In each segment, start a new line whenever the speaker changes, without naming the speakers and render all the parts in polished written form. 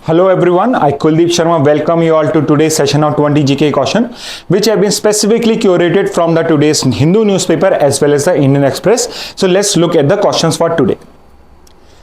Hello everyone, I Kuldeep Sharma welcome you all to today's session of 20 GK caution, which have been specifically curated from the today's Hindu newspaper as well as the Indian Express. So let's look at the questions for today.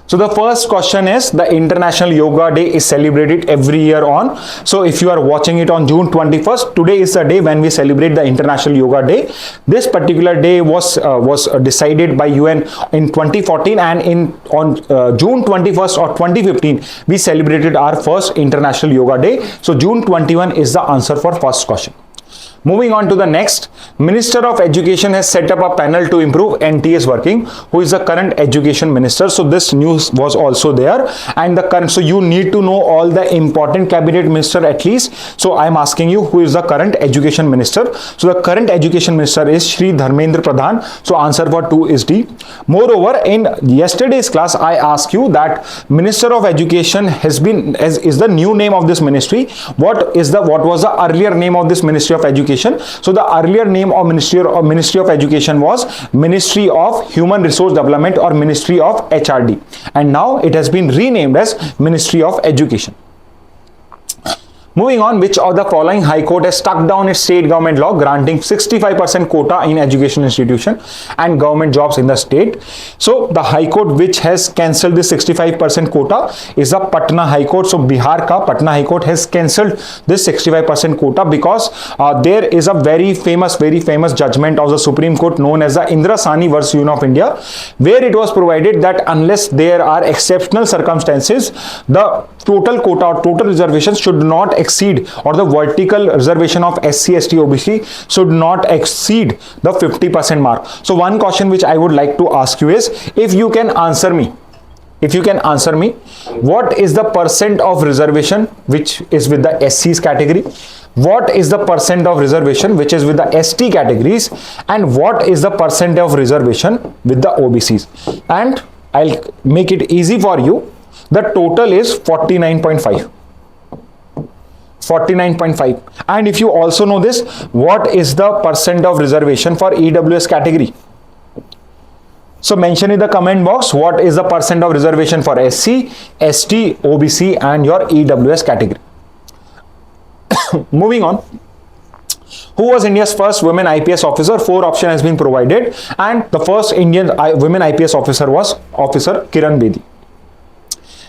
So the first question is, the International Yoga Day is celebrated every year on. So if you are watching it on June 21st, today is the day when we celebrate the International Yoga Day. This particular day was decided by UN in 2014, and on June 21st or 2015, we celebrated our first International Yoga Day. So June 21 is the answer for first question. Moving on to the next, Minister of Education has set up a panel to improve NTS working. Who is the current education minister? So this news was also there, and the current, so you need to know all the important cabinet minister at least. So I am asking you, who is the current education minister? So the current education minister is Shri Dharmendra Pradhan. So answer for 2 is D. Moreover, in yesterday's class, I asked you that Minister of Education is the new name of this ministry. What was the earlier name of this Ministry of Education? So the earlier name of Ministry of Education was Ministry of Human Resource Development or Ministry of HRD, and now it has been renamed as Ministry of Education. Moving on, which of the following High Court has struck down its state government law granting 65% quota in education institution and government jobs in the state? So the High Court which has cancelled this 65% quota is the Patna High Court. So Bihar ka Patna High Court has cancelled this 65% quota because there is a very famous judgment of the Supreme Court known as the Indra Sani versus Union of India, where it was provided that unless there are exceptional circumstances, the total quota or total reservations should not exceed, or the vertical reservation of SC, ST, OBC should not exceed the 50% mark. So one question which I would like to ask you is, if you can answer me, what is the percent of reservation which is with the SC's category? What is the percent of reservation which is with the ST categories? And what is the percent of reservation with the OBCs? And I'll make it easy for you. The total is 49.5. 49.5. And if you also know this, what is the percent of reservation for EWS category? So mention in the comment box what is the percent of reservation for SC, ST, OBC and your EWS category. Moving on. Who was India's first women IPS officer? 4 option has been provided, and the first Indian women IPS officer was Officer Kiran Bedi.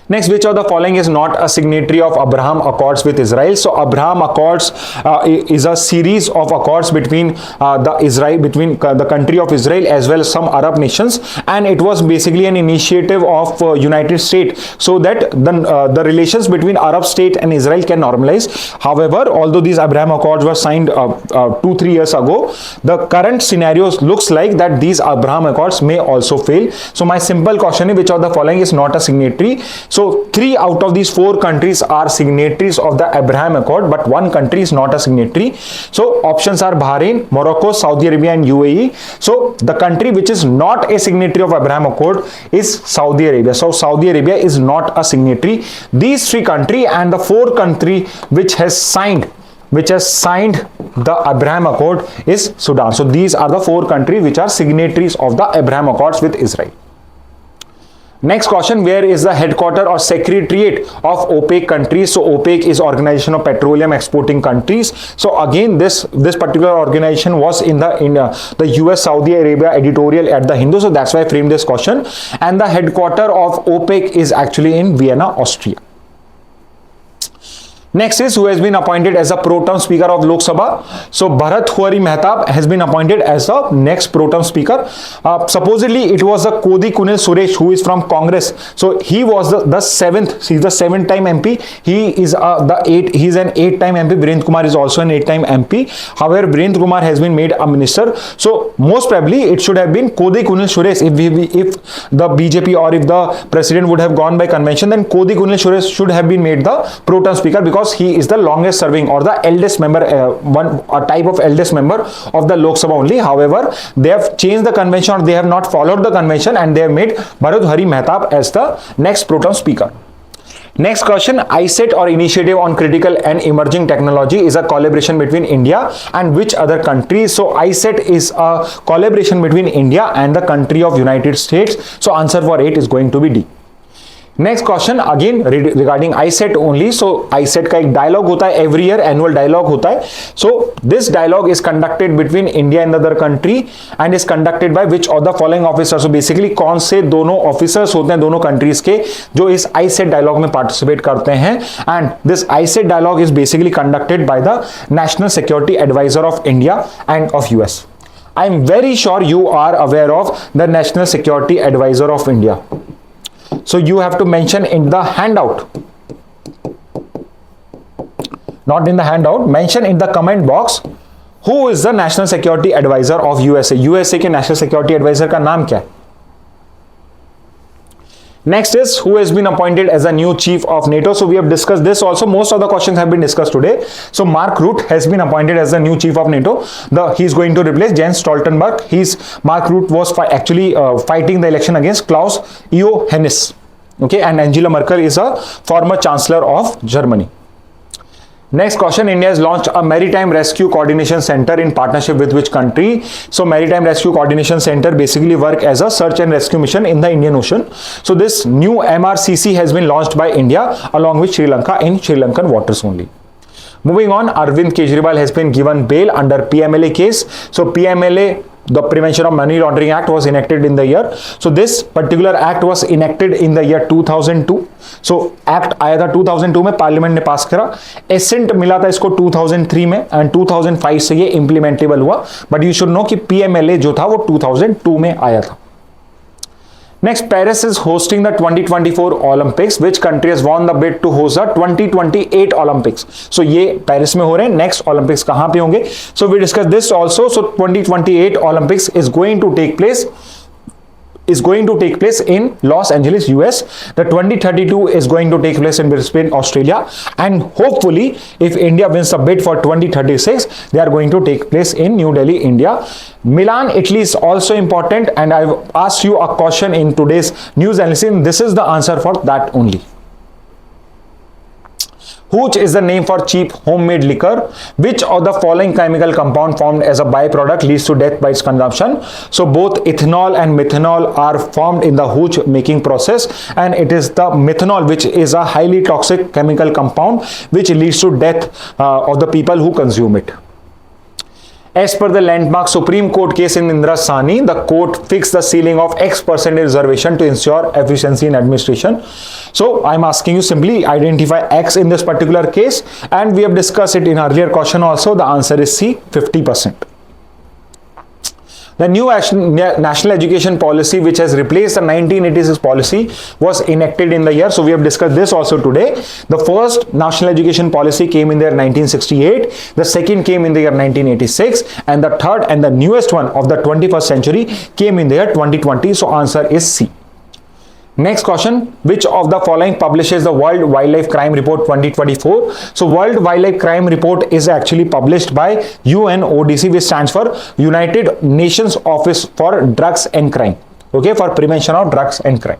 Next, which of the following is not a signatory of Abraham Accords with Israel? So Abraham Accords is a series of accords between the country of Israel as well as some Arab nations, and it was basically an initiative of United States so that the relations between Arab state and Israel can normalize. However, although these Abraham Accords were signed 2-3 years ago, the current scenarios looks like that these Abraham Accords may also fail. So my simple question is, which of the following is not a signatory? So 3 out of these 4 countries are signatories of the Abraham Accord, but 1 country is not a signatory. So options are Bahrain, Morocco, Saudi Arabia and UAE. So the country which is not a signatory of Abraham Accord is Saudi Arabia. So Saudi Arabia is not a signatory. These 3 countries and the 4th country which has signed the Abraham Accord is Sudan. So these are the 4 countries which are signatories of the Abraham Accords with Israel. Next question, where is the headquarter or secretariat of OPEC countries? So OPEC is Organization of Petroleum Exporting Countries. So again, this particular organization was in the US Saudi Arabia editorial at the Hindu. So that's why I framed this question. And the headquarter of OPEC is actually in Vienna, Austria. Next is, who has been appointed as a Protem Speaker of Lok Sabha? So Bharat Huari Mehtab has been appointed as the next Protem Speaker. Supposedly it was the Kodi Kunil Suresh who is from Congress. So he was the 7th. He's the 7th-time MP. He is he's an 8th-time MP. Virendra Kumar is also an 8th-time MP. However, Virendra Kumar has been made a minister. So most probably it should have been Kodi Kunil Suresh. If the BJP or if the president would have gone by convention, then Kodi Kunil Suresh should have been made the Protem Speaker, because he is the longest serving or the eldest member, a type of eldest member of the Lok Sabha only. However, they have changed the convention, or they have not followed the convention, and they have made Bharat Hari Mehtab as the next Protem Speaker. Next question, ISET or Initiative on Critical and Emerging Technology is a collaboration between India and which other countries? So ISET is a collaboration between India and the country of United States. So answer for 8 is going to be D. Next question again regarding iCET only. So iCET का एक dialogue होता है every year, annual dialogue होता है. So this dialogue is conducted between India and other country and is conducted by which of the following officers. So basically कौन से दोनों officers होते हैं दोनों कंट्रीज के जो इस आईसेट डायलॉग में पार्टिसिपेट करते हैं. And this iCET dialogue is basically conducted by the national security adviser of India and of US. I am very sure you are aware of the National Security Advisor of India. So you have to mention in the handout, not in the handout, mention in the comment box who is the National Security Advisor of USA. USA के National Security Advisor का नाम क्या है? Next is who has been appointed as a new chief of NATO. So we have discussed this also. Most of the questions have been discussed today. So Mark Rutte has been appointed as the new chief of NATO. He is going to replace Jens Stoltenberg. Mark Rutte was actually fighting the election against Klaus Iohannis. Okay, and Angela Merkel is a former chancellor of Germany. Next question, India has launched a Maritime Rescue Coordination Center in partnership with which country? So Maritime Rescue Coordination Center basically work as a search and rescue mission in the Indian Ocean. So this new MRCC has been launched by India along with Sri Lanka in Sri Lankan waters only. Moving on, Arvind Kejriwal has been given bail under PMLA case. So PMLA, the Prevention of Money Laundering Act, was enacted in the year. So this particular act was enacted in the year 2002. So act आया था 2002 में, parliament ने पास करा. Accent मिला था इसको 2003 में and 2005 से ये इम्प्लीमेंटेबल हुआ. बट यू शुड नो कि PMLA जो था वो 2002 में आया था. Next, Paris is hosting the 2024 Olympics. Which country has won the bid to host the 2028 Olympics? So ये पेरिस में हो रहे हैं. Next Olympics कहाँ पे होंगे? So we discussed this also. So 2028 Olympics is going to take place in Los Angeles, US. The 2032 is going to take place in Brisbane, Australia. And hopefully, if India wins the bid for 2036, they are going to take place in New Delhi, India. Milan, Italy is also important. And I've asked you a question in today's news analysis. This is the answer for that only. Hooch is the name for cheap homemade liquor. Which of the following chemical compound formed as a byproduct leads to death by its consumption? So both ethanol and methanol are formed in the hooch making process, and it is the methanol which is a highly toxic chemical compound which leads to death of the people who consume it. As per the landmark Supreme Court case in Indra Sani, the court fixed the ceiling of X% reservation to ensure efficiency in administration. So I'm asking you simply identify X in this particular case, and we have discussed it in earlier question also. The answer is C, 50%. The new national education policy, which has replaced the 1986 policy, was enacted in the year. So we have discussed this also today. The first national education policy came in the year 1968. The second came in the year 1986. And the third and the newest one of the 21st century came in the year 2020. So answer is C. Next question, which of the following publishes the World Wildlife Crime Report 2024? So World Wildlife Crime Report is actually published by UNODC, which stands for United Nations Office for Drugs and Crime. Okay, for prevention of drugs and crime.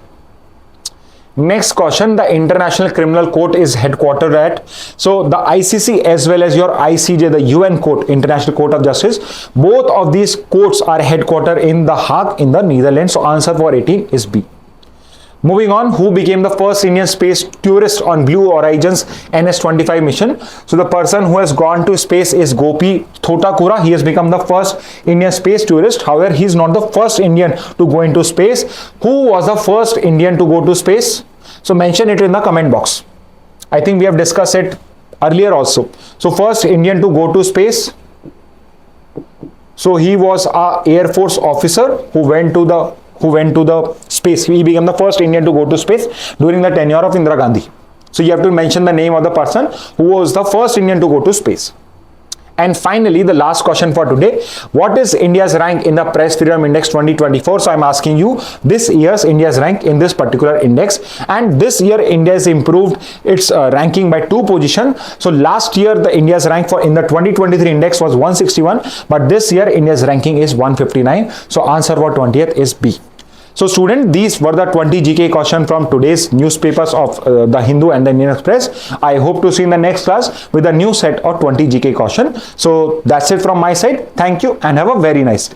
Next question, the International Criminal Court is headquartered at, so the ICC as well as your ICJ, the UN Court, International Court of Justice, both of these courts are headquartered in The Hague in the Netherlands. So answer for 18 is B. Moving on, who became the first Indian space tourist on Blue Origin's NS-25 mission? So the person who has gone to space is Gopi Thotakura. He has become the first Indian space tourist. However, he is not the first Indian to go into space. Who was the first Indian to go to space? So mention it in the comment box. I think we have discussed it earlier also. So first Indian to go to space. So he was a Air Force officer who went to the space. He became the first Indian to go to space during the tenure of Indira Gandhi. So you have to mention the name of the person who was the first Indian to go to space. And finally, the last question for today, what is India's rank in the Press Freedom Index 2024? So I'm asking you this year's India's rank in this particular index, and this year India has improved its ranking by 2 positions. So last year the India's rank for in the 2023 index was 161, but this year India's ranking is 159. So answer for 20th is B. So student, these were the 20 GK questions from today's newspapers of the Hindu and the Indian Express. I hope to see you in the next class with a new set of 20 GK questions. So that's it from my side. Thank you and have a very nice day.